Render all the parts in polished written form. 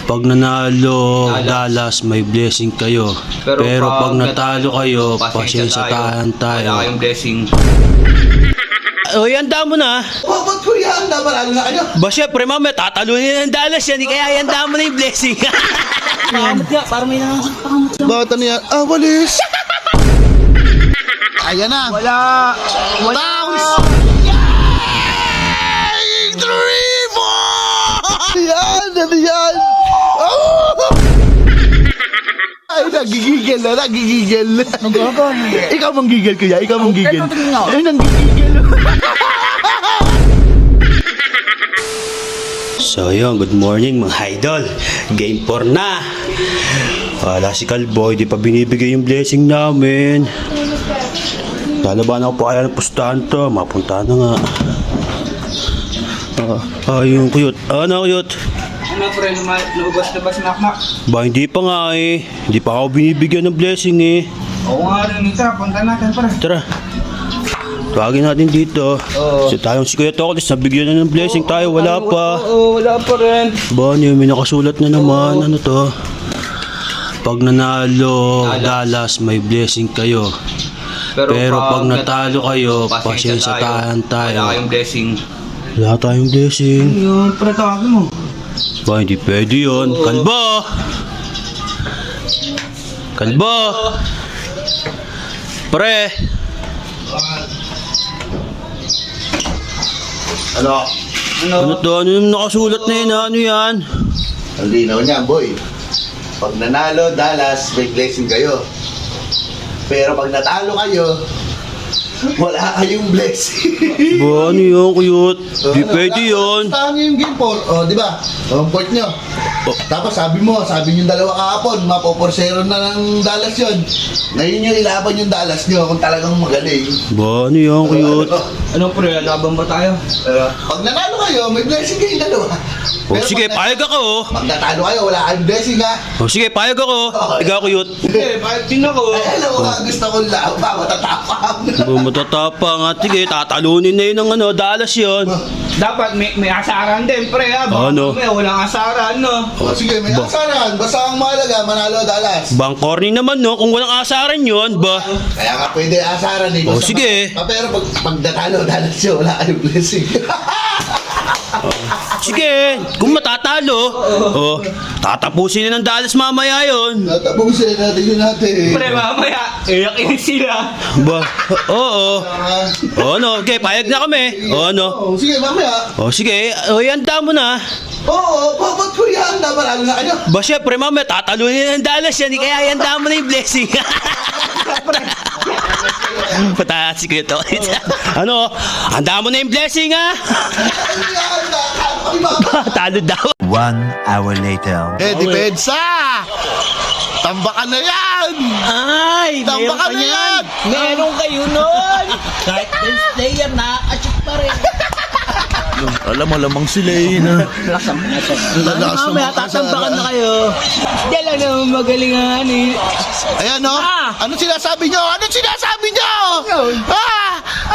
Pag nanalo Dallas, may blessing kayo. Pero pag natalo kayo, pasensyahan tayo. Wala kayong blessing. O, handa mo na. Ba't ko ihanda? Maralo na kayo. Ba, syempre, mamaya, tatalunin ng Dallas yan. Kaya handa mo na yung blessing. Pakamot ka, para may nangangasip. Pakamot ka. Bakit ano yan? Ah, walis. Ayan na. Wala. Bounce! Yay! 3-4! Yan! Ano yan? Oh! Ay, nagigigil na, nagigigil. Ikaw manggigil, kuya. Ikaw manggigil. Ay, nanggigigil. So yun, good morning mga idol. Game 4 na. Wala si Calboy, di pa binibigay yung blessing namin. Lalaban ako pa kaya ng pustahan to. Mapunta na nga. Yung kuyot. Ano kuyot? Ano pre, lumabas na ba si Naknak? Ba, hindi pa nga eh. Hindi pa ako binibigyan ng blessing eh. Oo nga rin, tara, punta natin pre. Tara. Tawagin natin dito. So tayong si Kuya Tokolis, nabigyan na ng blessing tayo. Wala pa. Oo, wala pa rin. Ba, may nakasulat na naman. Ano to? Pag nanalo Dallas, may blessing kayo. Pero pag natalo kayo, pasensyahan tayo. Wala kayong blessing. Wala tayong blessing. Yung pre, tawagin mo. Ba, hindi pwede yun. Kalbo! Kalbo! Pre! Ano? Ano to? Ano yung nakasulat na yun? Ano yan? Ang linaw niya, boy. Pag nanalo, Dallas, may blessing kayo. Pero pag natalo kayo, wala kayong blessing. Ba, ano yun, kuyot? Di pwede yun. Saan yung game 4? O, di ba? Ang port nyo. Tapos sabi nyo dalawa kahapon, mapoporsero na ng Dallas yun. Ngayon nyo ilaban yung Dallas nyo kung talagang magaling. Ba, ano yun, kuyot? Ano pre, laban ba tayo? Pag nanalo kayo, may blessing kayo dalawa. O sige, payag ako. Pag natalo kayo, wala kayong blessing ha. O sige, payag ako. Ikaw, kuyot. Hindi, tingnan ko. Ay, alam mo nga, gusto kong laban, matatapang. Ba, matatapang at sige, tatalunin na yun ng ano, Dallas yun. Dapat may asaran din pre ha. Baka Ano? mamaya walang asaran no. O sige, may asaran. Basta ang mahalaga, manalo Dallas. Bang corny naman no, kung walang asaran yun, ba? Kaya nga pwede asaran eh. O, Basta sige. Pero pag natalo Dallas yun, wala kayong blessing. Sige, kung matatalo, tatapusin na ng Dallas mamaya yun. Natapusin natin yun natin. Pre mamaya, iyak sila. Ba, oo. O ano, okay, payag na kami. O ano? Oh, sige, mamaya. O sige, o handa mo na. Oo, ba't ko ihanda? Maralo na kayo. Ba, syempre mamaya, tatalunin ng Dallas yan. Kaya handa mo na yung blessing. Pataas si Kuya Tokolis. Ano, handa mo na yung blessing ha? Talo daw. 1 hour later. Depensa! Tambakan na yan! Ay, Tambakan na yan! Meron kayo nun. Kahit 10 player, nakakachip pa rin. Alam mo, lamang sila eh na. Lasang. Lalas ng Mamaya, mga tatambakan kasara. na kayo. Diyan lang naman magalingan eh. Ayan no? Anong sinasabi nyo? Anong sinasabi nyo?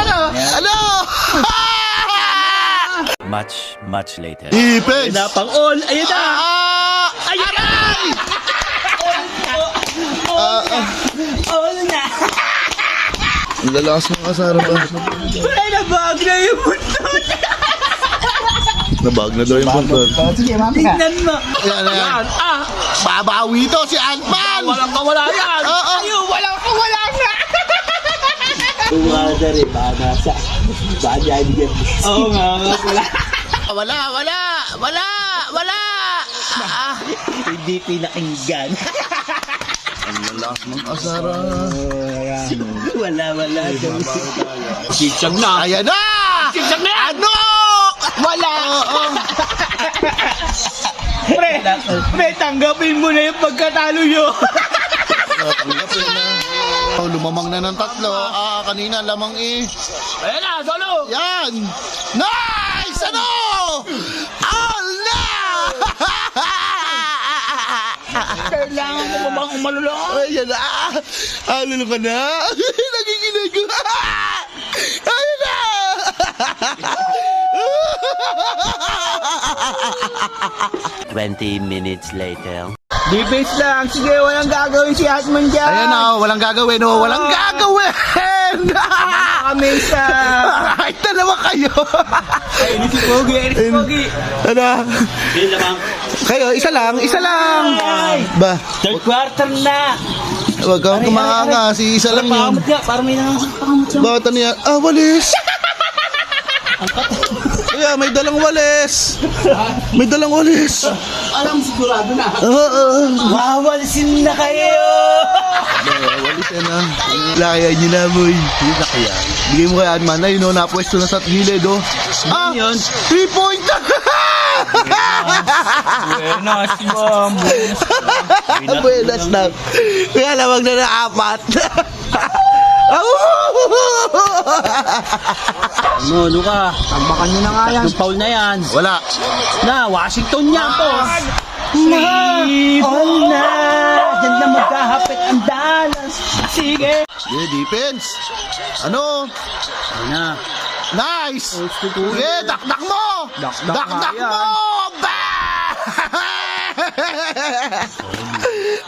Ano? Ano? Much later. Defense! Pang all, ayun na. Ayun na! All na. Ang lalakas ng kasara ba? Wala na bag na yung buntot. Nabag na daw yung buntot. Tingnan mo. Ayan, ayan. Babawi to si Ant-Man! Walang kawala yan. Oo. Ayun, walang kawala na. Umada rin, baka nasa. Baka niya ibigyan mo. Oo nga, wala. Wala! Hindi pinakinggan. Ang lalakas ng kasara. Wala. Sigsag na. Ayan na! Sigsag na. Ano? Wala. Pre, tanggapin mo na yung pagkatalo nyo. Tanggapin na. Oh, lumamang na ng tatlo. Kanina lamang eh. Ayan na, solo. Yan! Nice! Ano? All na! Kailangan mo ba bang umalulong? Ayan na! Alalo ka na? Nagiginig ko! Ayan na! 20 minutes later. Defense lang. Sige, walang gagawin si Atman dyan. Ayan na, walang gagawin, oh. Walang gagawin! Kami sa... Right na naman kayo! Ini si Pogi. Ano? Yun lamang. Kayo, isa lang. Ba, Third quarter na. wag kang kumanga, si isa lang yun. Pakamot ka, parang may nangangakamot ka. Bakit ano yan? Ah, walis! Kaya, may dalang walis! May dalang walis! Alam sigurado na. Wawalisin na kayo. Walis yan ah. Lakayan nyo na, boy. Bigay mo kay Adman. Ayun o, napwesto na sa gilid o. Ah! 3-point! Buenas, si Ma'am. Buenas na. Kaya lamang na na-apat. Ano ka? Tambakan nyo na nga yan. Yung foul na yan. Wala. Na, Washington yan po. All na. Diyan na magkahapit ang Dallas. Sige. Yeah, defense. Ano? Ayun na. Nice! Yeah, dakdak mo! Dakdak nga yan. mo!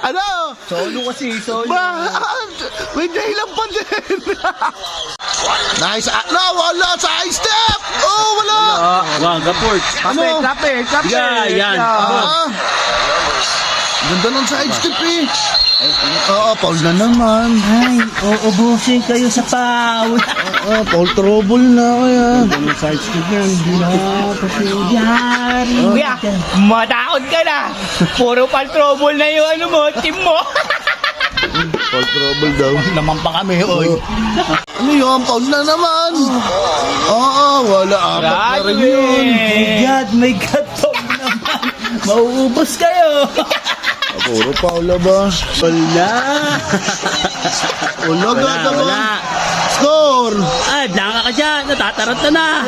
Ano? Solo kasi, solo. Ba? May dahilan pa din. Nice. No, wala. Side step. Oh, wala. Wang, Gaport. Kapit. Yan. Ah. Ganda ng side step eh. Oo, foul na naman. Ay, uubusin kayo sa foul. Oo, foul trouble na kaya. Yan. Kuya, matakot ka na. Puro pal trouble na yung ano mo, team mo. Foul trouble daw. Naman pa kami, oy. Ano yun? Foul na naman. Oo, wala. Apat na rin yun. My God, Tom naman. Mauubos kayo. Puro foul na ba? Wala. Wala, gata ba? Wala. Score! Ay, blanca ka dyan. Natataranta na.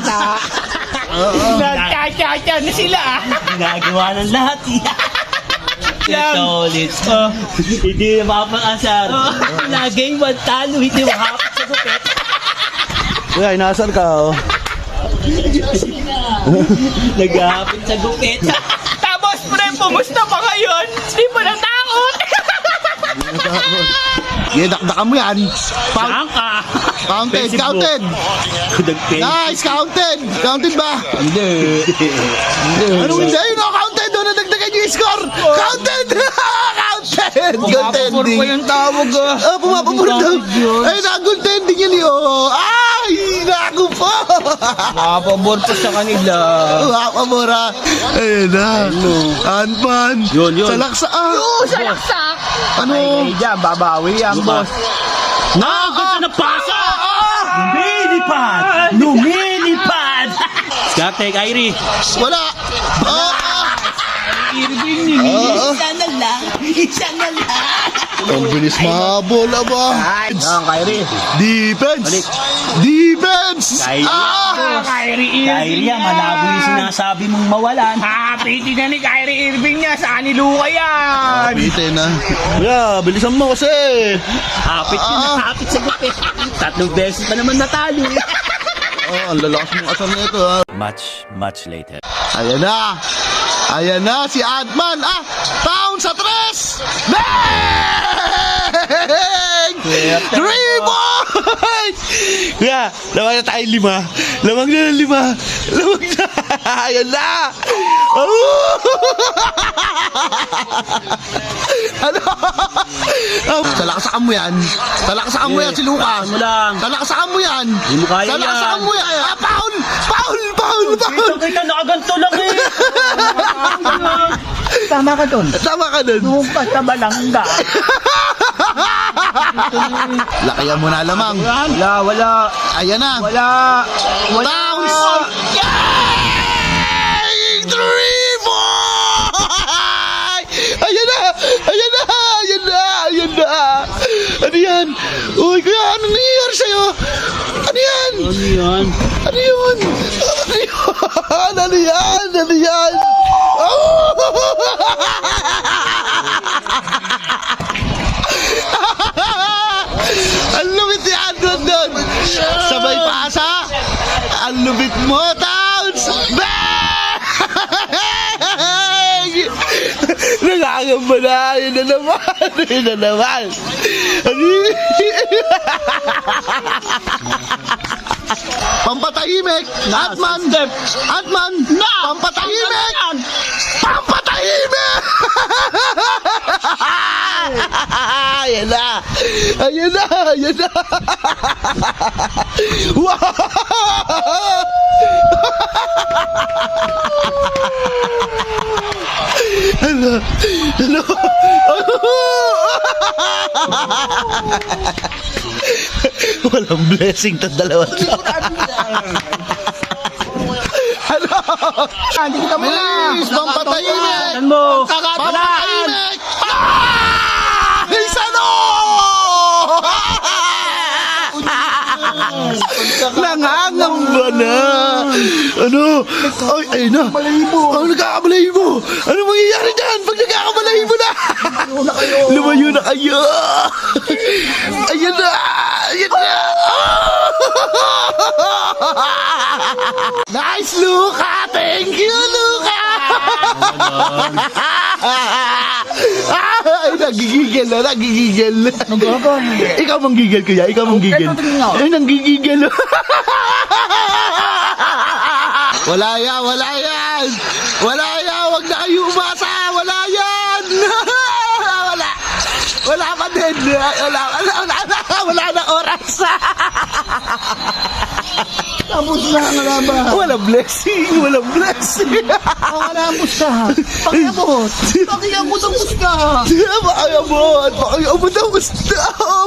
Nagkatsa na sila. Ginagawa ng lahat. Solid. Hindi na makapag-asar. Lagay mo talo, hindi makapag sa gupit. Kuya, inasar ka oh. Naghahapit sa gupit. Tapos, pre, pumusta pa ngayon? Di pa natakot. Yeah, dakdakan mo yan. Blanca. Counted. Kudagpin. Nice, counted. Counted ba? Hindi. Anong hindi? No, counted. Doon nadagdagan yung score. Counted. Counted. Pumapapur Goaltending. pa yung tawag ah. Ah, pumapapur daw. Ay, na-goaltending yun oh. Ay, naku po. Makapabor pa sa kanila. Pumapamura. Ayun na. Anpan. Yun. Salaksa. Salaksak. Ano? Ay, dyan, babawi yan, boss. Ganda na pasa! Lumilipad! Skate, Kyrie. Wala. Isa na lang. Ang bilis mahabol ba? Yan, Kyrie. Defense! Defense! Kyrie. Kyrie Kyrie, malabo yung sinasabi mong mawalan. Piti na ni Kyrie Irving niya. Saan ni Luka yan? Bitin na. Kuya, bilisan mo kasi. Hapit yun, hapit sa gupit. 3 beses pa naman natalo. Ang lalakas mong asal na ito ha. Much later. Ayan na. Ayan na si Adman. Town sa 3. Bang! 3 points! Kuya, lamang na tayo 5. Lamang na ng 5. Lamang na. Ayan na. Ano? Talakasakan mo yan. Talakasakan mo yan si Luka. Mo lang. Talakasakan mo yan. Hindi mo kaya Talakasakan yan. mo yan. Paul! Kita nakaganto lang eh. Tama ka doon. Tama ka dun. Luka sa balangga. Lakayan mo na lamang. Wala. Ayan na. Wala. Bounce! Yay! 3 points! Ayan na! Ano yan? Uy, kuya, ano nangyayari sa'yo? Ano yan? Ano yan? Oh! Ang lupit ni Andron doon. Sabay pasa. Ang lupit mo, Towns. Bang! Nangamba na. Yun na naman. Yun na naman. Pampatahimik. Atman. Atman. Pampatahimik. Pampatahimik. Ayan na. Ayan na. Ayan na. Wow. Ano? Ano? Walang blessing to dalawa to. Ano? Hindi kita mo na. Please, pampatahimik. Saan mo? Pampatahimik. Isa no! Nangangamba na. Ano? Ay, ayun na. Ano nagkakabalahibo? Ano mangyayari dyan pag nagkakabalahibo na? Lumayo na kayo. Ayun na. Ayun na. Nice, Luka. Thank you, Luka. Ay, nagigigil na, nagigigil. Ikaw manggigil, kuya. Ikaw manggigil. Ay, nanggigigil. Wala yan, wala yan. Wala yan, huwag na kayo umasa. Wala yan. Wala. Wala pa din. Wala na oras. Tapos na ang laban. Walang blessing, walang blessing. Pakiabot ka. Pakiabot. Pakiabot ang gusto. Pakiabot, pakiabot ang gusto.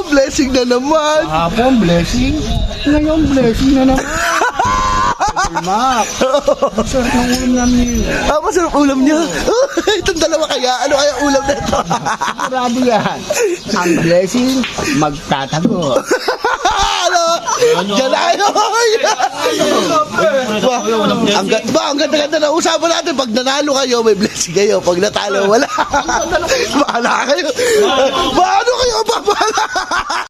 Blessing na naman. Hapon, blessing. Ngayon, blessing na naman. Mac. Masarap ng ulam namin. Masarap ulam niya. Itong dalawa kaya, ano kaya ulam na ito? Sigurado yan. Ang blessing, magtatago. Ano? Diyan tayo. Ang ganda-ganda na usapan natin. Pag nanalo kayo, may blessing kayo. Pag natalo, wala. Bahala kayo. Paano kayo? Bahala.